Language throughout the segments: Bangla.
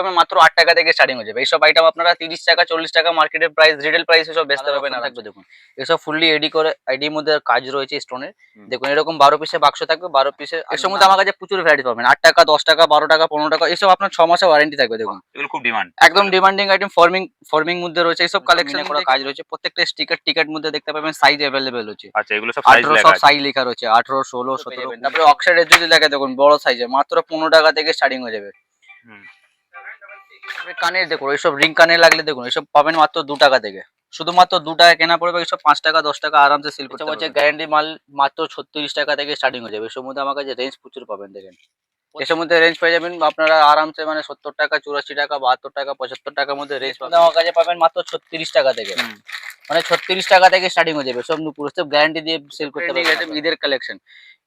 পাবেন মাত্র 8 টাকা থেকে স্টার্টিং হয়ে যাবে। এইসব আইটেম আপনারা 30 টাকা 40 টাকা মার্কেটের প্রাইস রিটেল প্রাইস এসব বেচতে পারবেন আরামসে। দেখুন এসব ফুললি এডি করে আইডির মধ্যে কাজ রয়েছে স্টোনের। দেখুন এরকম 12 পিসের বাক্স থাকবে, 12 পিসের এর মধ্যে আমার কাছে প্রচুর ভ্যারাইটি পাবেন। 8 টাকা 10 টাকা 12 টাকা 15 টাকা এসব আপনার 6 মাসের ওয়ারেন্টি থাকবে। দেখুন এগুলো খুব ডিমান্ড, একদম ডিমান্ডিং আইটেম। ফর্মিং মধ্যে রয়েছে এইসব কালেকশন করা কাজ রয়েছে। প্রত্যেকটা স্টিকার টিকেট মধ্যে দেখতে পাবেন সাইজ अवेलेबल রয়েছে। আচ্ছা এগুলো সব সাইজ 18 লেখা সব আছে। সাইজ লেখা রয়েছে 18 16 17। তারপরে অক্সাইডের যদি লাগে দেখুন বড় সাইজে মাত্র 15 টাকা থেকে স্টার্টিং হয়ে যাবে। কানের দেখুন এইসব রিং কানের লাগলে দেখুন এইসব পাবেন মাত্র 2 টাকা থেকে। শুধুমাত্র 2 টাকা কেনা পড়বে, এইসব 5 টাকা 10 টাকা আরামসে সেল করতে পারবেন। গ্যারান্টি মাল মাত্র 36 টাকা থেকে স্টার্টিং হয়ে যাবে। এর মধ্যে আমার কাছে রেঞ্জ প্রচুর পাবেন। দেখেন এর মধ্যে রেঞ্জ পেয়ে যাবেন আপনারা আরামসে, মানে 70 টাকা 84 টাকা 72 টাকা 75 টাকার মধ্যে রেঞ্জ পাবেন। আমার কাছে পাবেন মাত্র 36 টাকা থেকে, মানে 36 টাকা থেকে স্টার্টিং হয়ে যাবে। সব পুরো সব গ্যারান্টি দিয়ে সেল করতে পারবেন। ঈদের কালেকশন,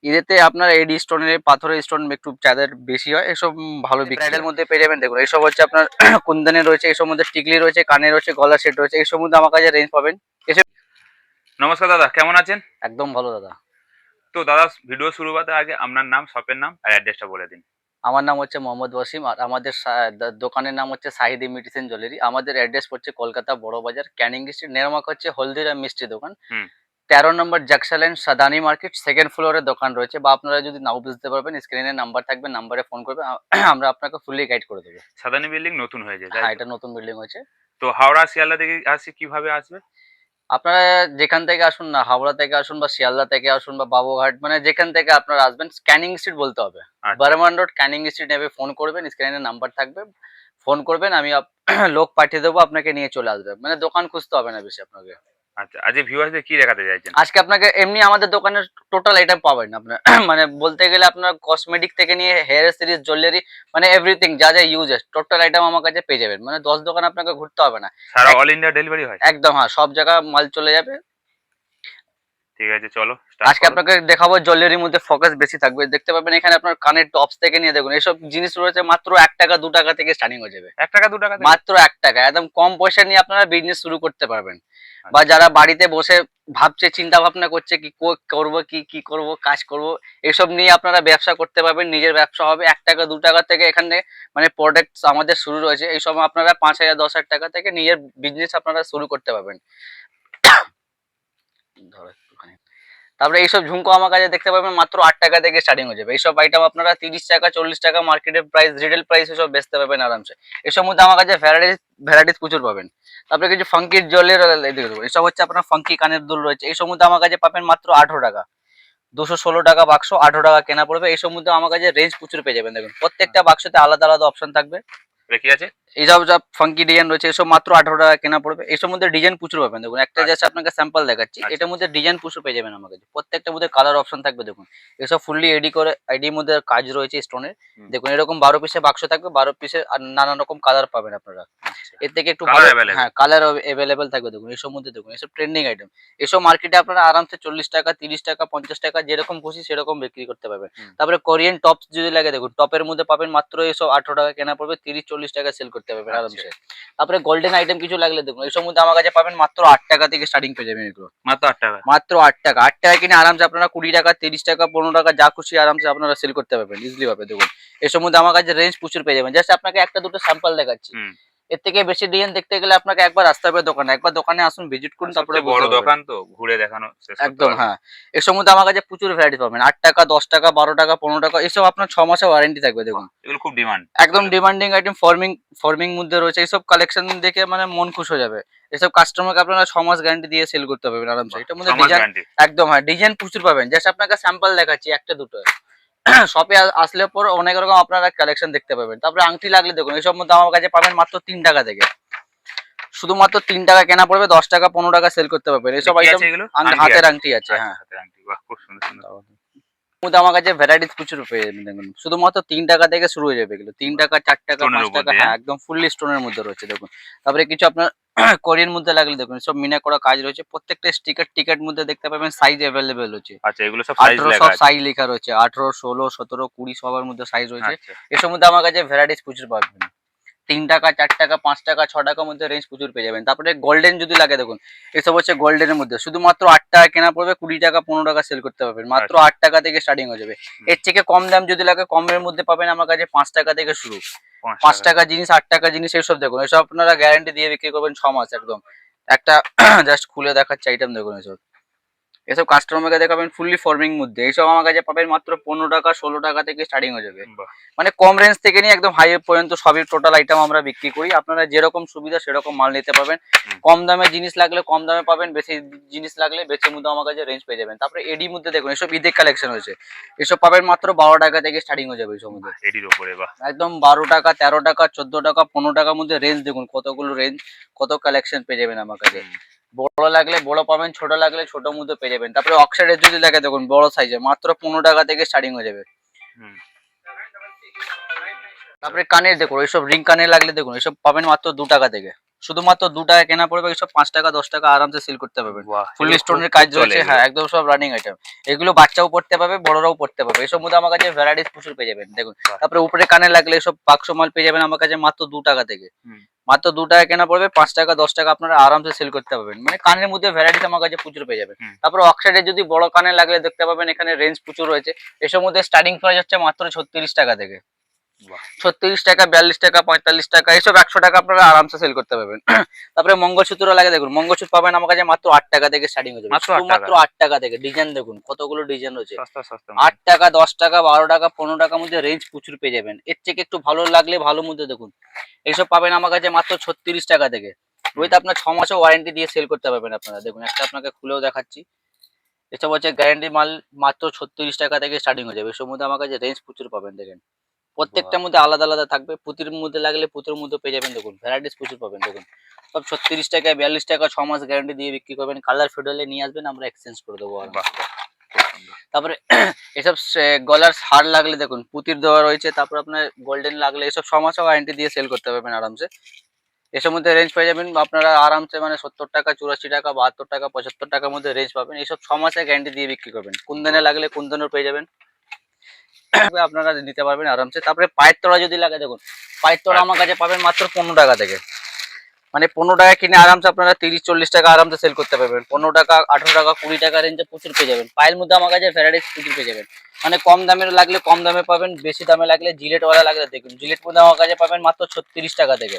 ঈদেতে আপনার এডি স্টোনের পাথরের স্টোন একটু চাঁদের বেশি হয়, এসব ভালো ব্রাইডের মধ্যে পেয়ে যাবেন। দেখুন এইসব হচ্ছে আপনার কুন্দনের রয়েছে, এইসব মধ্যে টিকলি রয়েছে, কানের রয়েছে, গলার সেট রয়েছে, এইসব মধ্যে আমার কাছে রেঞ্জ পাবেন। নমস্কার দাদা, কেমন আছেন? একদম ভালো দাদা। তো দাদা ভিডিও শুরু করতে আগে আপনার নাম, শপের নাম আর অ্যাড্রেসটা বলে দিন। আমার নাম হচ্ছে মোহাম্মদ ওয়াসিম, আর আমাদের দোকানের নাম হচ্ছে শাহিদ ইমিটেশন জুয়েলারি। আমাদের অ্যাড্রেস পড়ছে কলকাতা বড় বাজার, ক্যানিং স্ট্রিট, নেরমাক হচ্ছে হলদিরাম মিষ্টি দোকান। 13 নম্বর জাকসা লাইন, সাদানি মার্কেট, সেকেন্ড ফ্লোরে দোকান রয়েছে। বা আপনারা যদি নাও বুঝতে পারবেন স্ক্রিনে নাম্বার থাকবে, নাম্বারে ফোন করবে, আমরা আপনাকে ফুললি গাইড করে দেবো। সাদানি বিল্ডিং নতুন হয়েছে? হ্যাঁ, এটা নতুন বিল্ডিং হয়েছে। তো হাওড়া শিয়ালদা থেকে আসি কিভাবে আসবে? আপনারা যেখান থেকে আসুন না, হাওড়া থেকে আসুন বা শিয়ালদা থেকে আসুন বা বাবুঘাট, মানে যেখান থেকে আপনারা আসবেন, ক্যানিং স্ট্রিট বলতে হবে। বারমান রোড ক্যানিং স্ট্রিট নেবে, ফোন করবেন, স্ক্রিনে নাম্বার থাকবে, ফোন করবেন, আমি লোক পাঠিয়ে দেবো, আপনাকে নিয়ে চলে আসবে। মানে দোকান খুঁজতে হবে না বেশি আপনাকে। আচ্ছা, আজ ভিউয়ারদের কি দেখাতে চাইছেন? আজকে আপনাকে এমনি আমাদের দোকানের টোটাল আইটেম পাবেন আপনার। মানে বলতে গেলে আপনার কসমেটিক থেকে নিয়ে হেয়ার সিরিজ, জুয়েলারি, মানে এভরিথিং যা যা ইউজেস টোটাল আইটেম আমার কাছে পেয়ে যাবেন। মানে 10 দোকান আপনাকে ঘুরতে হবে না, সারা অল ইন্ডিয়া ডেলিভারি হয়? একদম হ্যাঁ, সব জায়গা মাল চলে যাবে। ঠিক আছে চলো আজকে আপনাকে দেখাবো জুয়েলারির মধ্যে ফোকাস বেশি থাকবে। দেখতে পাবেন এখানে আপনার কানের টপস থেকে নিয়ে দেখুন এইসব জিনিস রয়েছে মাত্র 1 টাকা 2 টাকা থেকে স্টার্টিং হয়ে যাবে। 1 টাকা 2 টাকা মাত্র 1 টাকা, একদম কম পয়সা নিয়ে আপনারা বিজনেস শুরু করতে পারবেন। বা যারা বাড়িতে বসে ভাবছে, চিন্তা ভাবনা করছে কি করব, কি করব, কাজ করব, এসব নিয়ে আপনারা ব্যবসা করতে পারবেন। নিজের ব্যবসা হবে। 1 টাকা 2 টাকা থেকে এখানে মানে প্রোডাক্টস আমাদের শুরু রয়েছে। এই সময় আপনারা 5,000 10,000 টাকা থেকে নিজের বিজনেস আপনারা শুরু করতে পারবেন। ধরো একটুখানি। তারপরে এইসব ঝুমকো আমার কাছে দেখতে পাবেন মাত্র 8 টাকা থেকে স্টার্টিং হয়ে যাবে। এইসব আইটেম আপনারা 30 টাকা 40 টাকা মার্কেটের প্রাইস রিটেল প্রাইস এসব বেচতে পারবেন আরামসে। এসব মধ্যে আমার কাছে ভ্যারাইটিস প্রচুর পাবেন। তারপরে কিছু ফাঙ্কি জলের এসব হচ্ছে আপনার ফাঙ্কি কানের দুল রয়েছে। এইসব মধ্যে আমার কাছে পাবেন মাত্র 18 টাকা, 216 টাকা বাক্স, 18 টাকা কেনা পড়বে। এইসব মধ্যে আমার কাছে রেঞ্জ প্রচুর পেয়ে যাবেন। দেখুন প্রত্যেকটা বাক্সতে আলাদা আলাদা অপশন থাকবে। কি আছে? এইসব যা ফাঙ্কি ডিজাইন রয়েছে এসব মাত্র 18 টাকা কেনা পড়বে। এসব মধ্যে ডিজাইন প্রচুর পাবেন। দেখুন একটা জাস্ট আপনাকে স্যাম্পল দেখাচ্ছি, এটার মধ্যে ডিজাইন প্রচুর পেয়ে যাবেন আমার কাছে। প্রত্যেকটার মধ্যে কালার অপশন থাকবে। দেখুন এসব ফুললি এডি করে আইডির মধ্যে কাজ রয়েছে স্টোনের। দেখুন এরকম 12 পিসের বাক্স থাকবে, 12 পিসের আর নানান রকম কালার পাবেন আপনারা। এর থেকে একটু ভালো, হ্যাঁ কালার अवेलेबल থাকবে। দেখুন এসব মধ্যে দেখুন এসব ট্রেন্ডিং আইটেম। এসব মার্কেটে আপনারা আরামসে 40 টাকা 30 টাকা 50 টাকা যেরকম খুশি সেরকম বিক্রি করতে পারবেন। তারপরে কোরিয়ান টপস যদি লাগে দেখুন টপের মধ্যে পাবেন মাত্র এসব 18 টাকা কেনা পড়বে, 30-40 টাকা সেল করতে পারবেন আরামসে। তারপরে গোল্ডেন আইটেম কিছু লাগলে দেখুন এসব মধ্যে আমার কাছে পাবেন মাত্র 8 টাকা থেকে স্টার্টিং পেয়ে যাবেন। এগুলো মাত্র 8 টাকা, মাত্র 8 টাকা। 8 টাকা কিনে আরামসে আপনারা 20 টাকা 30 টাকা 15 টাকা যা খুশি আরামসে আপনারা সেল করতে পারবেন ইজিলি ভাবে। দেখুন এসব মধ্যে আমার কাছে রেঞ্জ প্রচুর পেয়ে যাবেন। জাস্ট আপনাকে একটা দুটো স্যাম্পল দেখাচ্ছি। এর থেকে বেশি ডিজাইন দেখতে গেলে আপনাকে একবার আসতে হবে দোকানে। একবার দোকানে আসুন, ভিজিট করুন, তারপরে বড় দোকান তো ঘুরে দেখানো একদম হ্যাঁ। এসব মধ্যে আমার কাছে প্রচুর ভ্যারাইটি পাবেন। 8 টাকা 10 টাকা 12 টাকা 15 টাকা এসব আপনার 6 মাসের ওয়ারেন্টি থাকবে। দেখুন এগুলো খুব ডিমান্ড, একদম ডিমান্ডিং আইটেম। ফর্মিং মধ্যে রয়েছে। এইসব কালেকশন দেখে মানে মন খুশ হয়ে যাবে। এসব কাস্টমারকে আপনারা 6 মাস গ্যারান্টি দিয়ে সেল করতে পারবেন আরামসে। এটার মধ্যে ডিজাইন একদম হ্যাঁ, ডিজাইন প্রচুর পাবেন। জাস্ট আপনাকে স্যাম্পল দেখাচ্ছি একটা দুটো। শপে আসলে পর অনেক রকম আপনারা কালেকশন দেখতে পাবেন। তারপরে আংটি লাগলে দেখুন এসব মধ্যে আমার কাছে পাবেন মাত্র 3 টাকা থেকে। শুধুমাত্র 3 টাকা কেনা পড়বে, 10 টাকা 15 টাকা সেল করতে পারবেন। এইসব আইটেম হাতের আংটি আছে। হ্যাঁ হাতের আংটি, বাহ খুব সুন্দর সুন্দর। মধ্যে আমার কাছে ভ্যারাইটিস প্রচুর পেয়ে যাবেন। দেখুন শুধুমাত্র 3 টাকা থেকে শুরু হয়ে যাবে এগুলো। 3 টাকা 4 টাকা 5 টাকা, হ্যাঁ একদম ফুললি স্টোনের মধ্যে রয়েছে। দেখুন তারপরে কিছু আপনার কোরিয়ান মধ্যে লাগলে দেখুন সব মিনা করা কাজ রয়েছে। প্রত্যেকটা স্টিকার টিকেট মধ্যে দেখতে পাবেন সাইজ अवेलेबल রয়েছে। আচ্ছা এগুলো সব সাইজ লেখা আছে? সব সাইজ লেখা রয়েছে। 18 16 17 20 সবার মধ্যে সাইজ রয়েছে। এর মধ্যে আমার কাছে ভ্যারাইটিস প্রচুর পাবেন। 3 টাকা 4 টাকা 5 টাকা 6 টাকার মধ্যে রেঞ্জ প্রচুর পেয়ে যাবেন। তারপরে গোল্ডেন যদি লাগে দেখুন এসব হচ্ছে গোল্ডেনের মধ্যে। শুধুমাত্র 8 টাকা কেনা পড়বে, 20 টাকা 15 টাকা সেল করতে পারবেন। মাত্র 8 টাকা থেকে স্টার্টিং হয়ে যাবে। এর থেকে কম দাম যদি লাগে কমের মধ্যে পাবেন আমার কাছে 5 টাকা থেকে শুরু। 5 টাকা জিনিস 8 টাকা জিনিস এসব দেখুন, এসব আপনারা গ্যারান্টি দিয়ে বিক্রি করবেন 6 মাস একদম। একটা জাস্ট খুলে দেখাচ্ছি আইটেম দেখুন এসব। এসব কাস্টমারকে দেখাবেন ফুললি ফর্মিং মধ্যে, এইসব আমার কাছে পাবেন মাত্র 15 টাকা 16 টাকা থেকে স্টার্টিং হয়ে যাবে। বাহ। মানে কম রেঞ্জ থেকে নিয়ে একদম হাই পর্যন্ত সবই টোটাল আইটেম আমরা বিক্রি করি। আপনারা যেরকম সুবিধা সেরকম মাল নিতে পারবেন। কম দামে জিনিস লাগলে কম দামে পাবেন, বেশি জিনিস লাগলে বেশির মধ্যে আমার কাছে রেঞ্জ পেয়ে যাবেন। তারপরে এডি মধ্যে দেখুন এসব ঈদের কালেকশন হয়েছে, এসব পাবেন মাত্র 12 টাকা থেকে স্টার্টিং হয়ে যাবে এসব মধ্যে। এডির উপরে বাহ। একদম 12 টাকা 13 টাকা 14 টাকা 15 টাকার মধ্যে রেঞ্জ দেখুন, কতগুলো রেঞ্জ কত কালেকশন পেয়ে যাবেন আমার কাছে। বড় লাগলে বড় পাবেন, ছোট লাগলে ছোট মধ্যে পেয়ে যাবেন। তারপরে অক্সাইডের যদি লাগে দেখুন বড় সাইজে মাত্র 15 টাকা থেকে স্টার্টিং হয়ে যাবে। তারপরে কানের দেখুন এইসব রিং কানের লাগলে দেখুন এসব পাবেন মাত্র 2 টাকা থেকে, শুধুমাত্র 2 টাকা কেনা পড়বে, এইসব 5 টাকা 10 টাকা আরামসে সেল করতে পারবেন। ফুল স্টোনের কাজ রয়েছে, হ্যাঁ একদম সব রানিং আইটেম। এগুলো বাচ্চাও পড়তে পারবে বড়রাও পড়তে পারবে, এসব মধ্যে আমার কাছে ভ্যারাইটিস প্রচুর পেয়ে যাবেন দেখুন। তারপরে উপরে কানে লাগলে এসব বাক্স মাল পেয়ে যাবেন আমার কাছে মাত্র 2 টাকা থেকে, মাত্র 2 টাকা কেনা পড়বে, 5 টাকা 10 টাকা আপনারা আরামসে সেল করতে পারবেন। মানে কানের মধ্যে ভ্যারাইটিস আমার কাছে প্রচুর পেয়ে যাবেন। তারপরে অক্সাইডের যদি বড় কানে লাগলে দেখতে পাবেন এখানে রেঞ্জ প্রচুর রয়েছে, এসব মধ্যে স্টার্টিং প্রাইস হচ্ছে মাত্র 36 টাকা থেকে। 36 টাকা 42 টাকা 45 টাকা এসব 100 টাকা আপনারা আরামসে সেল করতে পারবেন। তারপরে মঙ্গলসূত্র লাগে দেখুন, মঙ্গলসূত্র পাবেন আমার কাছে মাত্র 8 টাকা থেকে স্টার্টিং হয়ে যাবে, মাত্র 8 টাকা থেকে। ডিজাইন দেখুন কতগুলো ডিজাইন রয়েছে, 8 টাকা 10 টাকা 12 টাকা 15 টাকার মধ্যে রেঞ্জ প্রচুর পেয়ে যাবেন। এর থেকে একটু ভালো লাগলে ভালো মধ্যে দেখুন এইসব পাবেন আমার কাছে মাত্র 36 টাকা থেকে, উইথ আপনার 6 মাসের ওয়ারেন্টি দিয়ে সেল করতে পারবেন আপনারা। দেখুন একটা আপনাকে খুলেও দেখাচ্ছি, এসব হচ্ছে গ্যারান্টি মাল, মাত্র 36 টাকা থেকে স্টার্টিং হয়ে যাবে। এসব মধ্যে আমার কাছে রেঞ্জ প্রচুর পাবেন দেখেন, প্রত্যেকটার মধ্যে আলাদা আলাদা থাকবে। পুঁতির মধ্যে লাগলে পুঁতির মধ্যে পেয়ে যাবেন দেখুন, ভ্যারাইটিস প্রচুর পাবেন দেখুন। সব 36 টাকা 42 টাকা 6 মাস গ্যারান্টি দিয়ে বিক্রি করবেন। কালার ফেড হলে নিয়ে আসবেন, আমরা এক্সচেঞ্জ করে দেবো। তারপরে এসব গলার হার লাগলে দেখুন পুঁতির দেওয়া রয়েছে, তারপর আপনার গোল্ডেন লাগলে এসব 6 মাস ওয়ারেন্টি দিয়ে সেল করতে পারবেন আরামসে। এসব মধ্যে রেঞ্জ পেয়ে যাবেন আপনারা আরামসে, মানে 70 টাকা 84 টাকা 72 টাকা 75 টাকার মধ্যে রেঞ্জ পাবেন। এইসব 6 মাসের গ্যারান্টি দিয়ে বিক্রি করবেন। কুন্দনে লাগলে কুন্দনের পেয়ে যাবেন, আপনারা নিতে পারবেন আরামসে। তারপরে পায়ের তলা যদি লাগে দেখুন, পায়ের তলা আমার কাছে পাবেন মাত্র 15 টাকা থেকে, মানে 15 টাকা কিনে আরামসে আপনারা 30-40 টাকা আরামসে সেল করতে পারবেন। 15 টাকা 18 টাকা 20 টাকা রেঞ্জে প্রচুর পেয়ে যাবেন। পায়ের মধ্যে আমার কাছে ভ্যারাইটিস প্রচুর পেয়ে যাবেন, মানে কম দামের লাগলে কম দামে পাবেন, বেশি দামে লাগলে জিলেট ওয়ালা লাগলে দেখুন জিলেট মধ্যে আমার কাছে পাবেন মাত্র 36 টাকা থেকে,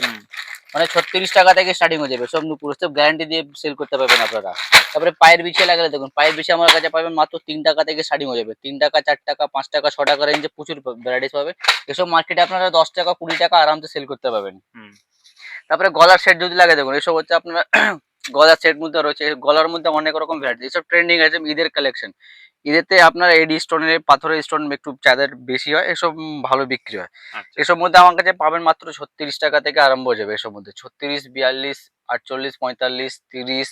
মানে 36 টাকা থেকে স্টার্টিং হয়ে যাবে। সব পুরো সব গ্যারান্টি দিয়ে সেল করতে পারবেন আপনারা। তারপরে পায়ের বিছে লাগলে দেখুন, পায়ের বিছে আমার কাছে পাবেন মাত্র 3 টাকা থেকে স্টার্টিং হয়ে যাবে। 3 টাকা 4 টাকা 5 টাকা 6 টাকা রেঞ্জে প্রচুর ভ্যারাইটিস পাবেন। এসব মার্কেটে আপনারা 10 টাকা 20 টাকা আরামসে সেল করতে পারবেন। তারপরে গলার সেট যদি লাগে দেখুন, এসব হচ্ছে আপনারা গলার সেট মধ্যে রয়েছে, গলার মধ্যে অনেক রকম ভ্যারাইটি। এসব ট্রেন্ডিং আছে ঈদের কালেকশন, ঈদেতে আপনার এডি স্টোনের পাথরের স্টোন একটু চাঁদের বেশি হয়, এসব ভালো বিক্রি হয়। এসব মধ্যে আমার কাছে পাবেন মাত্র 36 টাকা থেকে আরম্ভ হয়ে যাবে। এসব মধ্যে 36 42 48 45 30,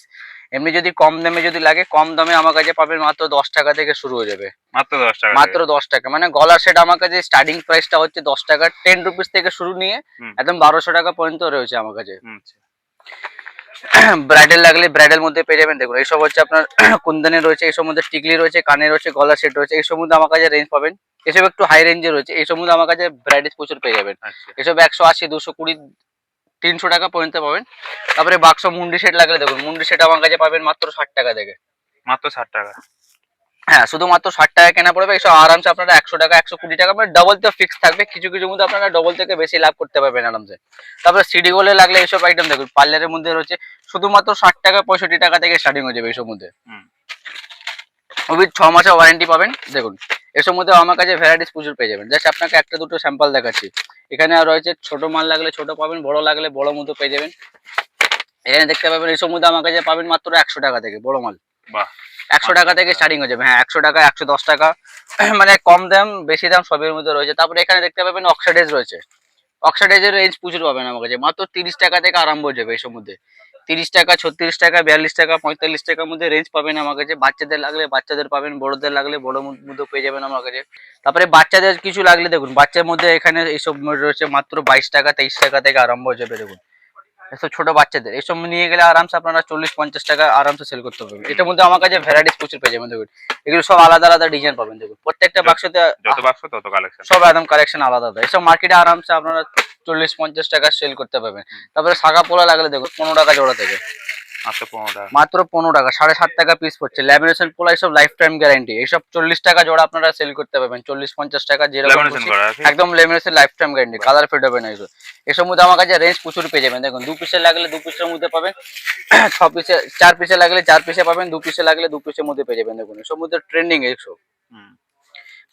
এমনি যদি কম দামে যদি লাগে কম দামে আমার কাছে পাবেন মাত্র 10 টাকা থেকে শুরু হয়ে যাবে, মাত্র 10 টাকা, মাত্র 10 টাকা। মানে গলার সেট আমার কাছে স্টার্টিং প্রাইসটা হচ্ছে 10 টাকা, 10 রুপিস থেকে শুরু নিয়ে একদম 1200 টাকা পর্যন্ত রয়েছে আমার কাছে। ব্রাইডাল লাগলে ব্রাইডাল মধ্যে পেয়ে যাবেন দেখুন, এইসব হচ্ছে আপনার কুন্দনে রয়েছে, এইসব মধ্যে টিকলি রয়েছে, কানে রয়েছে, গলার সেট রয়েছে, এইসব মধ্যে আমার কাছে রেঞ্জ পাবেন। এসব একটু হাই রেঞ্জে রয়েছে, এইসব মধ্যে আমার কাছে ভ্যারাইটিস প্রচুর পেয়ে যাবেন। এসব 180 220 300 টাকা পর্যন্ত পাবেন। তারপরে বাক্স মুন্ডি সেট লাগলে দেখুন, মুন্ডি সেট আমার কাছে পাবেন মাত্র 60 টাকা থেকে, মাত্র 60 টাকা। হ্যাঁ শুধুমাত্র 60 টাকা কেনা পড়বে। এসব আরামসে আপনারা 100 টাকা 120 টাকা, মানে ডবল তো ফিক্স থাকবে, কিছু কিছু মধ্যে আপনারা ডবল থেকে বেশি লাভ করতে পারবেন আরামসে। তারপরে সিডি গোলে লাগলে এইসব আইটেম দেখুন পার্লারের মধ্যে রয়েছে, শুধুমাত্র 60 টাকা 65 টাকা থেকে স্টার্টিং হয়ে যাবে এইসব মধ্যে, উইথ 6 মাসের ওয়ারেন্টি পাবেন দেখুন। এসব মধ্যে আমার কাছে ভ্যারাইটিস প্রচুর পেয়ে যাবেন। জাস্ট আপনাকে একটা দুটো স্যাম্পল দেখাচ্ছি। এখানে আর রয়েছে ছোট মাল লাগলে ছোট পাবেন, বড় লাগলে বড় মধ্যে পেয়ে যাবেন। এখানে দেখতে পাবেন এসব মধ্যে আমার কাছে পাবেন মাত্র 100 টাকা থেকে বড় মাল, 100 টাকা থেকে স্টার্টিং হয়ে যাবে। হ্যাঁ 100 টাকা 110 টাকা, মানে কম দাম বেশি দাম সবের মধ্যে রয়েছে। তারপরে এখানে দেখতে পাবেন অক্সাইডেজ রয়েছে, অক্সাইডেজের রেঞ্জ প্রচুর পাবেন আমার কাছে, মাত্র 30 টাকা থেকে আরম্ভ হয়ে যাবে এসব মধ্যে। 30 টাকা 36 টাকা 42 টাকা 45 টাকার মধ্যে রেঞ্জ পাবেন আমার কাছে। বাচ্চাদের লাগলে বাচ্চাদের পাবেন, বড়দের লাগলে বড় মধ্যে পেয়ে যাবেন আমার কাছে। তারপরে বাচ্চাদের কিছু লাগলে দেখুন, বাচ্চার মধ্যে এখানে এইসব রয়েছে মাত্র 22 টাকা 23 টাকা থেকে আরম্ভ হয়ে যাবে দেখুন। এসব ছোট বাচ্চাদের এসব নিয়ে গেলে আরামসে আপনারা 40-50 টাকা আরামসে সেল করতে পারবেন। এটার মধ্যে আমার কাছে ভ্যারাইটিস প্রচুর পেয়ে যাবেন দেখুন। এগুলো সব আলাদা আলাদা ডিজাইন পাবেন দেখুন, প্রত্যেকটা বাক্সতে যত বাক্স তত কালেকশন, সব একদম কালেকশন আলাদা আলাদা। এসব মার্কেটে আরামসে আপনারা 40-50 টাকা সেল করতে পারবেন। তারপরে শাখা পোলা লাগলে দেখুন 15 টাকা জোড়া থেকে, মাত্র 15 টাকা। মাত্র 15 টাকা, 7.5 টাকা পিস পড়ছে। ল্যামিনেশন পোলা এসব লাইফ টাইম গ্যারান্টি, এসব 40 টাকা জোড়া আপনারা সেল করতে পারবেন, 40-50 টাকা যেরকম ল্যামিনেশন খুশি। করা আছে। একদম লেমিনেশন লাইফ টাইম গ্যারান্টি, বাহ। কালার ফেড হবে না এসব। এসব মধ্যে আমার কাছে রেঞ্জ প্রচুর পেয়ে যাবেন, দেখুন 2 পিসের লাগলে 2 পিসের মধ্যে পাবেন, 6 পিসে 4 পিসে লাগলে 4 পিসে পাবেন, 2 পিসে লাগলে 2 পিসের মধ্যে পেয়ে যাবেন। দেখুন এসব মধ্যে ট্রেন্ডিং এসব, হুম।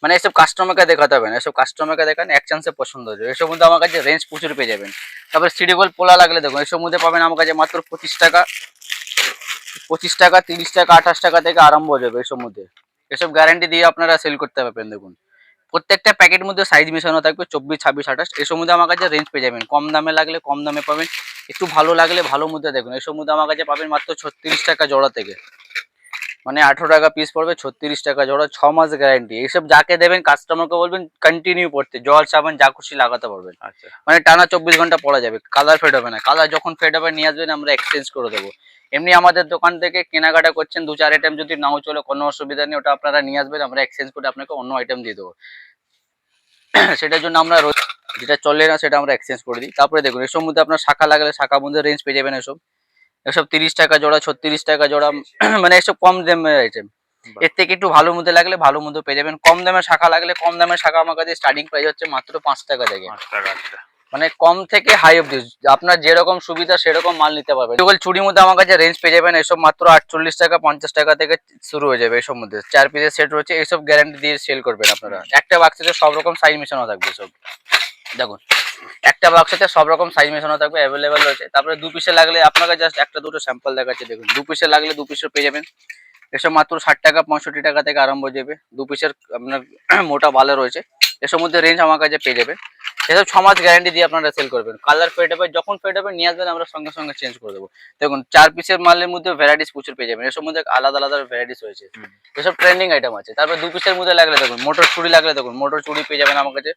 মানে এসব কাস্টমারকে দেখাতে হবে না, এসব কাস্টমারকে দেখান এক চান্সে পছন্দ হয়ে যাবে। এসব মধ্যে আমার কাছে রেঞ্জ প্রচুর পেয়ে যাবেন। তারপরে সিডি গোল পোলা লাগলে দেখুন এসব মধ্যে পাবেন আমার কাছে মাত্র 25 টাকা, 25 টাকা, 30 টাকা, 28 টাকা থেকে আরম্ভ হয়ে যাবে এসব মধ্যে। এসব গ্যারান্টি দিয়ে আপনারা সেল করতে পারবেন। দেখুন প্রত্যেকটা প্যাকেট মধ্যে সাইজ মিশানো থাকবে, 24, 26, 28। এসব মধ্যে আমার কাছে রেঞ্জ পেয়ে যাবেন, কম দামে লাগলে কম দামে পাবেন, একটু ভালো লাগলে ভালো মধ্যে। দেখুন এসব মধ্যে আমার কাছে পাবেন মাত্র 36 টাকা জোড়া থেকে, মানে 18 টাকা পিস পড়বে, 36 টাকা জোড়া, 6 মাস গ্যারান্টি। এইসব যাকে দেবেন কাস্টমারকে বলবেন কন্টিনিউ পড়তে, জল সাবান যা খুশি লাগাতে পারবেন, আচ্ছা। মানে টানা 24 ঘন্টা পড়া যাবে, কালার ফেড হবে না। কালার যখন ফেড হবে নিয়ে আসবেন, আমরা এক্সচেঞ্জ করে দেবো। এমনি আমাদের দোকান থেকে কেনাকাটা করছেন 2-4 আইটেম যদি নাও চলে কোনো অসুবিধা নেই, ওটা আপনারা নিয়ে আসবেন, আমরা এক্সচেঞ্জ করে আপনাকে অন্য আইটেম দিয়ে দেবো। সেটার জন্য আমরা যেটা চলে না সেটা আমরা এক্সচেঞ্জ করে দিই। তারপরে দেখুন এসব মধ্যে আপনার শাখা লাগলে শাখা মধ্যে রেঞ্জ পেয়ে যাবেন। এসব এসব 30 টাকা জোড়া, 36 টাকা জোড়া, মানে এসব কম দামের আইটেম। বাহ। এর থেকে একটু ভালো মধ্যে লাগলে ভালো মধ্যে পেয়ে যাবেন। কম দামের শাখা লাগলে কম দামের শাখা আমার কাছে স্টার্টিং প্রাইস হচ্ছে মাত্র 5 টাকা থেকে, 5 টাকা। আচ্ছা। মানে কম থেকে হাই অব্দি আপনার যেরকম সুবিধা সেরকম মাল নিতে পারবেন। কেবল চুড়ির মধ্যে আমার কাছে রেঞ্জ পেয়ে যাবেন এসব মাত্র 48 টাকা, 50 টাকা থেকে শুরু হয়ে যাবে। এসব মধ্যে 4 পিসের সেট রয়েছে, এসব গ্যারান্টি দিয়ে সেল করবেন আপনারা। একটা বাক্সে সব রকম সাইজ মেশানো থাকবে সব, দেখুন একটা বাক্সতে সব রকম সাইজ মেশানো থাকবে, অ্যাভেলেবেল রয়েছে। তারপরে 2 পিসে লাগলে আপনাকে জাস্ট একটা দুটো স্যাম্পল দেখাচ্ছি, দেখুন 2 পিসে লাগলে 2 পিসে পেয়ে যাবেন। এসব মাত্র 60 টাকা, 65 টাকা থেকে আরম্ভ হয়ে যাবে। 2 পিসের আপনার মোটা বালে রয়েছে, এসব মধ্যে রেঞ্জ আমার কাছে পেয়ে যাবেন। এসব 6 মাস গ্যারান্টি দিয়ে আপনারা সেল করবেন। কালার ফেড হবে, যখন ফেড হবে নিয়ে আসবেন, আমরা সঙ্গে সঙ্গে চেঞ্জ করে দেবো। দেখুন 4 পিসের মালের মধ্যে ভ্যারাইটিস প্রচুর পেয়ে যাবেন, এসব মধ্যে আলাদা আলাদা ভ্যারাইটিস রয়েছে, হুম। এসব ট্রেন্ডিং আইটেম আছে। তারপরে 2 পিসের মধ্যে লাগলে দেখুন মোটর চুড়ি লাগলে দেখুন মোটর চুড়ি পেয়ে যাবেন আমার কাছে।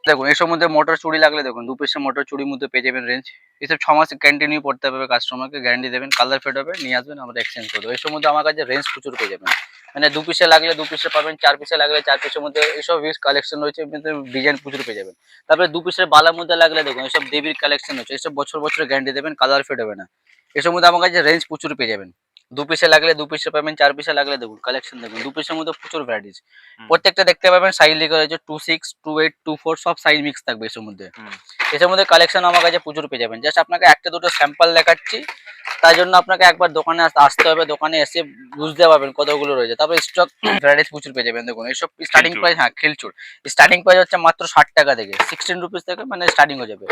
দেখুন এসব মধ্যে মোটর চুড়ি লাগলে দেখুন 2 পিসের মোটর চুড়ির মধ্যে পেয়ে যাবেন রেঞ্জ। এসব 6 মাস কন্টিনিউ পড়তে হবে, কাস্টমারকে গ্যারান্টি দেবেন, কালার ফেড হবে নিয়ে আসবেন, আমরা এক্সচেঞ্জ করে দেবো। এসব মধ্যে আমার কাছে রেঞ্জ প্রচুর পেয়ে যাবেন, মানে 2 পিসে লাগলে 2 পিসে পাবেন, 4 পিসে লাগলে 4 পিসের মধ্যে এসব হিউজ কালেকশন রয়েছে, ডিজাইন প্রচুর পেয়ে যাবেন। তারপরে 2 পিসের বালার মধ্যে লাগলে দেখুন এসব দেবীর কালেকশন রয়েছে, এসব বছর বছর গ্যারান্টি দেবেন, কালার ফেড হবে না। এসব মধ্যে আমার কাছে রেঞ্জ প্রচুর পেয়ে যাবেন। 2 পিসে লাগলে 2 পিসে পাবেন, 4 পিসে লাগলে দেখুন কালেকশন দেখুন, 2 পিসের মধ্যে প্রচুর ভ্যারাইটিস। হুম। প্রত্যেকটা দেখতে পাবেন সাইজ লেখা রয়েছে 26, 28, 24 সব সাইজ মিক্স থাকবে এসব মধ্যে। হুম। এসব মধ্যে কালেকশন আমার কাছে প্রচুর পেয়ে যাবেন। জাস্ট আপনাকে একটা দুটো স্যাম্পল দেখাচ্ছি, তাই জন্য আপনাকে একবার দোকানে আসতে হবে, দোকানে এসে বুঝতে পারবেন কতগুলো রয়েছে। তারপরে স্টক ভ্যারাইটিস প্রচুর পেয়ে যাবেন। দেখুন এইসব স্টার্টিং খিলচুড়। প্রাইস, হ্যাঁ খিলচুর স্টার্টিং প্রাইস হচ্ছে মাত্র 60 টাকা থেকে, 16 রুপিস থেকে মানে স্টার্টিং হয়ে যাবে।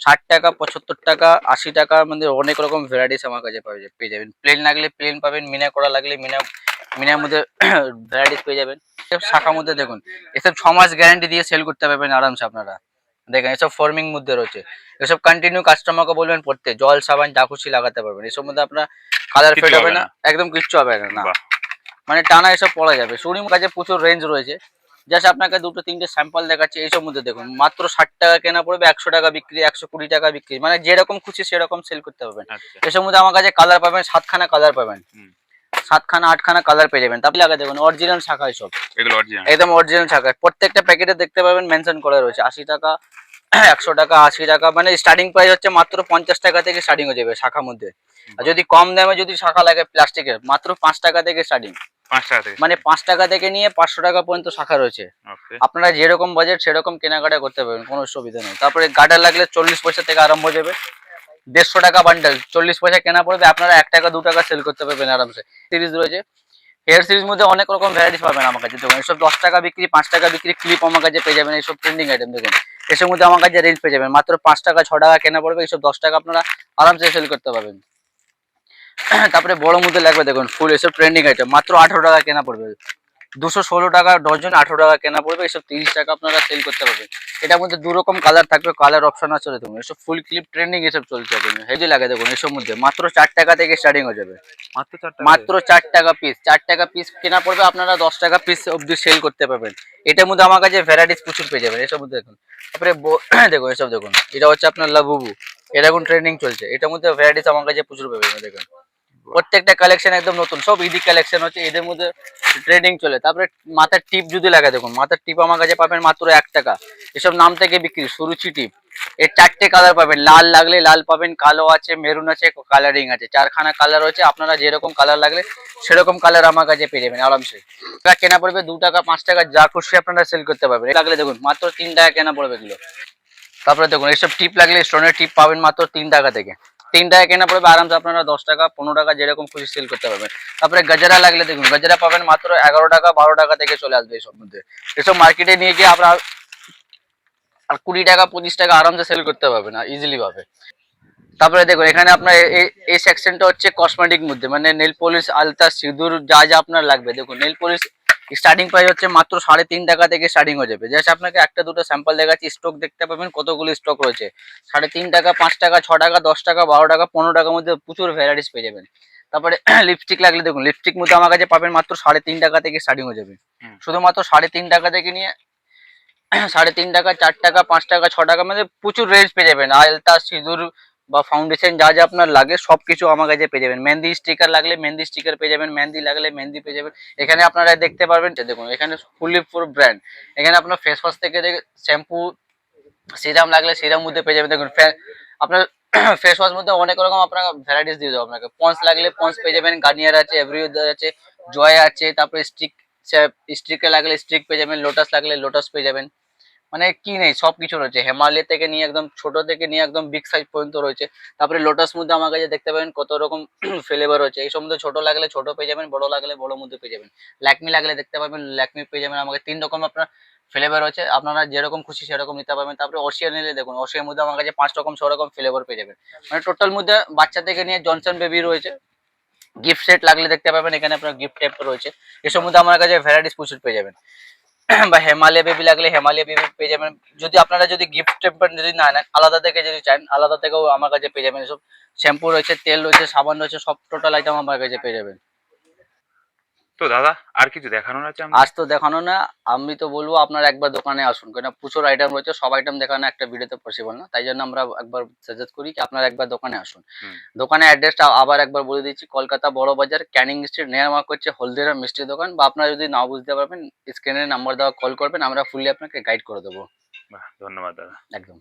60 টাকা, 75 টাকা, 80 টাকার মধ্যে অনেক রকম ভ্যারাইটিস আমার কাছে পেয়ে যাবেন। প্লেন লাগলে প্লেন পাবেন, মিনা করা লাগলে মিনার মধ্যে ভ্যারাইটিস পেয়ে যাবেন। এসব শাখার মধ্যে দেখুন এসব 6 মাস গ্যারান্টি দিয়ে সেল করতে পারবেন আরামসে আপনারা। দেখেন এসব ফর্মিং মধ্যে রয়েছে, এসব কন্টিনিউ কাস্টমারকে বলবেন পড়তে, জল সাবান যা খুশি লাগাতে পারবেন। এসব মধ্যে আপনার কালার কিচ্ছু ফেড হবে হবে না, না। একদম কিচ্ছু হবে না, বাহ। মানে টানা এসব পড়া যাবে। শোরুম কাছে প্রচুর রেঞ্জ রয়েছে, জাস্ট আপনাকে দুটো তিনটে স্যাম্পল দেখাচ্ছি। এইসব মধ্যে দেখুন মাত্র 60 টাকা কেনা পড়বে, 100 টাকা বিক্রি, 120 টাকা বিক্রি, মানে যেরকম খুশি সেরকম সেল করতে পারবেন। আচ্ছা। এসব মধ্যে আমার কাছে কালার পাবেন 7খানা কালার পাবেন, হুম। 7খানা 8খানা কালার পেয়ে যাবেন। তারপরে লাগা দেখুন অরিজিনাল শাখা, এসব এগুলো অরিজিনাল। একদম অরিজিনাল শাখা। প্রত্যেকটা প্যাকেটে দেখতে পাবেন মেনশন করা রয়েছে 80 টাকা, 100 টাকা, 80 টাকা, মানে স্টার্টিং প্রাইস হচ্ছে মাত্র 50 টাকা থেকে স্টার্টিং হয়ে যাবে শাখার মধ্যে। আর যদি কম দামে যদি শাখা লাগে প্লাস্টিকের, মাত্র 5 টাকা থেকে স্টার্টিং, 5 টাকা থেকে। মানে 5 টাকা থেকে নিয়ে 500 টাকা পর্যন্ত শাখা রয়েছে। ওকে। আপনারা যেরকম বাজেট সেরকম কেনাকাটা করতে পারবেন, কোনো অসুবিধা নেই। তারপরে গার্ডার লাগলে 40 পয়সা থেকে আরম্ভ হয়ে যাবে, 150 টাকা বান্ডেল, 40 পয়সা কেনা পড়বে, আপনারা 1 টাকা 2 টাকা সেল করতে পারবেন আরামসে। সিরিজ রয়েছে, হেয়ার সিরিজ মধ্যে অনেক রকম ভ্যারাইটিস পাবেন আমার কাছে। দেখুন এসব 10 টাকা বিক্রি, 5 টাকা বিক্রি ক্লিপ আমার কাছে পেয়ে যাবেন, এইসব ট্রেন্ডিং আইটেম। দেখুন এসব মধ্যে আমার কাছে রেঞ্জ পেয়ে যাবেন মাত্র 5 টাকা, 6 টাকা কেনা পড়বে, এইসব 10 টাকা আপনারা আরামসে সেল করতে পারবেন। তারপরে বড় মধ্যে লাগবে দেখুন ফুল, এসব ট্রেন্ডিং আইটেম, মাত্র 18 টাকা কেনা পড়বে, 216 টাকা ডজন, 18 টাকা কেনা পড়বে, এসব 30 টাকা আপনারা সেল করতে পারবেন। এটার মধ্যে 2 রকম কালার থাকবে, কালার অপশন আছে। দেখুন এসব ফুল ক্লিপ ট্রেন্ডিং এসব চলছে এখন, হেভি লাগে। দেখুন এসব মধ্যে মাত্র 4 টাকা থেকে স্টার্টিং হয়ে যাবে, মাত্র 4 টাকা। মাত্র 4 টাকা পিস। 4 টাকা পিস কেনা পড়বে, আপনারা 10 টাকা পিস অবধি সেল করতে পারবেন। এটার মধ্যে আমার কাছে ভ্যারাইটিস প্রচুর পেয়ে যাবেন এসব মধ্যে। দেখুন তারপরে দেখুন এসব দেখুন, এটা হচ্ছে আপনার লাবুবু, এটা এখন ট্রেন্ডিং চলছে, এটার মধ্যে ভ্যারাইটিস আমার কাছে প্রচুর পেয়ে যাবেন। দেখুন প্রত্যেকটা কালেকশন একদম নতুন, সব ঈদি কালেকশন হচ্ছে, এদের মধ্যে ট্রেডিং চলে। তারপরে মাথার টিপ যদি লাগে, দেখুন মাথার টিপ আমার কাছে পাবেন মাত্র 1 টাকা, এসব নাম থেকে বিক্রি, সুরুচি টিপ, এর 4টে কালার পাবেন, লাল লাগলে লাল পাবেন, কালো আছে, মেরুন আছে, কালারিং আছে, 4খানা কালার আছে। আপনারা যেরকম কালার লাগলে সেরকম কালার আমার কাছে পেয়ে যাবেন আরামসে। এটা কেনা পড়বে 2 টাকা 5 টাকা, যা খুশি আপনারা সেল করতে পারবেন। লাগলে দেখুন মাত্র 3 টাকা কেনা পড়বে এগুলো। তারপরে দেখুন এইসব টিপ লাগলে স্টোনের টিপ পাবেন মাত্র 3 টাকা থেকে। 3 টাকা কেনা পড়বে, আরামসে আপনারা 10 টাকা 15 টাকা যেরকম খুশি সেল করতে পারবেন। তারপরে গজরা লাগলে দেখুন, গজরা পাবেন মাত্র 11 টাকা 12 টাকা থেকে চলে আসবে এসব মধ্যে। এসব মার্কেটে নিয়ে গিয়ে আপনারা আর 20 টাকা 25 টাকা আরামসে সেল করতে পারবেন না, ইজিলি ভাবে। তারপরে দেখুন এখানে আপনার এই সেকশনটা হচ্ছে কসমেটিক মধ্যে, মানে নেল পলিশ, আলতা, সিঁদুর, যা যা আপনার লাগবে। দেখুন নেল পলিশ স্টার্টিং প্রাইস হচ্ছে মাত্র 3.5 টাকা থেকে স্টার্টিং হয়ে যাবে। জাস্ট আপনাকে একটা দুটো স্যাম্পল দেখাচ্ছি, স্টক দেখতে পাবেন কতগুলো স্টক রয়েছে। 3.5 টাকা 5 টাকা 6 টাকা 10 টাকা 12 টাকা 15 টাকার মধ্যে প্রচুর ভ্যারাইটিস পেয়ে যাবেন। তারপরে লিপস্টিক লাগলে দেখুন, লিপস্টিক মধ্যে আমার কাছে পাবেন মাত্র 3.5 টাকা থেকে স্টার্টিং হয়ে যাবে। শুধুমাত্র 3.5 টাকা থেকে নিয়ে 3.5 টাকা 4 টাকা 5 টাকা 6 টাকা মানে প্রচুর রেঞ্জ পেয়ে যাবেন। আলতা, সিঁদুর বা ফাউন্ডেশন যা যা আপনার লাগে সবকিছু আমার কাছে পেয়ে যাবেন। মেহেন্দি স্টিকার লাগলে মেহেন্দি স্টিকার পেয়ে যাবেন, মেহেন্দি লাগলে মেহেন্দি পেয়ে যাবেন। এখানে আপনারা দেখতে পারবেন, দেখুন এখানে ফুললি পুরো ব্র্যান্ড। এখানে আপনার ফেস ওয়াশ থেকে শ্যাম্পু, সিরাম লাগলে সিরাম মধ্যে পেয়ে যাবেন। দেখুন আপনার ফেস ওয়াশ মধ্যে অনেক রকম আপনার ভ্যারাইটিস দিয়ে দেবো আপনাকে। পন্স লাগলে পন্স পেয়ে যাবেন, গার্নিয়ার আছে, এভরিওয়েদার আছে, জয় আছে। তারপরে স্ট্রিকে লাগলে স্ট্রিক পেয়ে যাবেন, লোটাস লাগলে লোটাস পেয়ে যাবেন। মানে কি নেই, সবকিছু রয়েছে। হিমালয় থেকে নিয়ে একদম ছোট থেকে নিয়ে একদম বিগ সাইজ পর্যন্ত রয়েছে। তারপরে লোটাস মধ্যে আমার কাছে দেখতে পাবেন কত রকম ফ্লেভার রয়েছে। এই সম্বন্ধে ছোট লাগলে ছোট পেয়ে যাবেন, বড় লাগলে বড় মধ্যে পেয়ে যাবেন। ল্যাকমি লাগলে দেখতে পাবেন ল্যাকমি পেয়ে যাবেন। আমাকে 3 রকম আপনার ফ্লেভার রয়েছে, আপনারা যেরকম খুশি সেরকম নিতে পারবেন। তারপরে অসিয়া নিলে দেখুন, অসিয়ার মধ্যে আমার কাছে 5 রকম 6 রকম ফ্লেভার পেয়ে যাবেন। মানে টোটাল মধ্যে বাচ্চা থেকে নিয়ে জনসন বেবি রয়েছে। গিফট সেট লাগলে দেখতে পাবেন, এখানে আপনার গিফট টাইপ রয়েছে। এসব মধ্যে আমার কাছে ভ্যারাইটিস প্রচুর পেয়ে যাবেন। বা হিমালয় বেবি লাগলে হিমালয় বেবি পেয়ে যাবেন। যদি আপনারা যদি গিফট টেম্পার যদি না নেন, আলাদা থেকে যদি চান আলাদা থেকেও আমার কাছে পেয়ে যাবেন। এসব শ্যাম্পু রয়েছে, তেল রয়েছে, সাবান রয়েছে, সব টোটাল আইটেম আমার কাছে পেয়ে যাবেন। তো দাদা আর কিছু দেখানোর আছে আজ তো দেখানো না, আমি তো বলবো আপনারা একবার দোকানে আসুন, কারণ প্রচুর আইটেম রয়েছে, সব আইটেম দেখানো একটা ভিডিওতে পসিবল না। তাই জন্য আমরা একবার সাজেস্ট করি কি আপনারা একবার দোকানে আসুন। দোকানের অ্যাড্রেসটা আবার একবার বলে দিচ্ছি, কলকাতা বড় বাজার, ক্যানিং স্ট্রিট, নিয়ার মার্ক হচ্ছে হলদিরাম মিষ্টি দোকান। বা আপনারা যদি না বুঝতে পারবেন, স্ক্রিনের নাম্বার দেওয়া কল করবেন, আমরা ফুললি আপনাকে গাইড করে দেবো। বাহ, ধন্যবাদ দাদা। একদম।